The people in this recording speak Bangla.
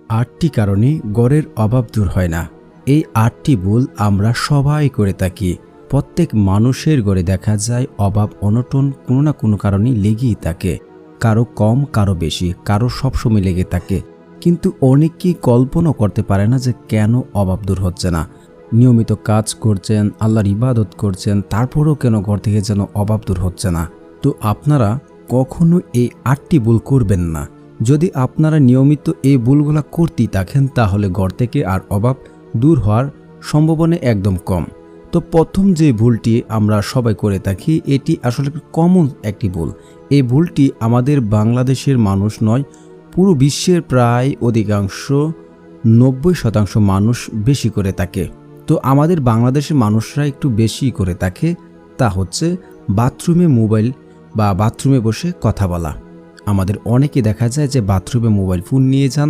8টি কারণে গড়ের অভাব দূর হয় না। এই 8টি ভুল আমরা সবাই করে থাকি। প্রত্যেক মানুষের গড়ে দেখা যায় অভাব অনটন কোনো না কোনো কারণে লেগেই থাকে। কারো কম, কারো বেশি, কারো সবসময় লেগে থাকে। কিন্তু অনেকেই কল্পনা করতে পারে না যে কেন অভাব দূর হচ্ছে না। নিয়মিত কাজ করছেন, আল্লাহর ইবাদত করছেন, তারপরেও কেন ঘর থেকে যেন অভাব দূর হচ্ছে না। তো আপনারা কখনো এই 8টি ভুল করবেন না। যদি আপনারা নিয়মিত এই ভুলগুলো করতেই থাকেন তাহলে ঘর থেকে আর অভাব দূর হওয়ার সম্ভাবনা একদম কম। তো প্রথম যে ভুলটি আমরা সবাই করে থাকি, এটি আসলে কমন একটি ভুল। এই ভুলটি আমাদের বাংলাদেশের মানুষ নয়, পুরো বিশ্বের প্রায় অধিকাংশ 90% মানুষ বেশি করে থাকে। তো আমাদের বাংলাদেশের মানুষরা একটু বেশি করে থাকে, তা হচ্ছে বাথরুমে মোবাইল বা বাথরুমে বসে কথা বলা। আমাদের অনেকে দেখা যায় যে বাথরুমে মোবাইল ফোন নিয়ে যান,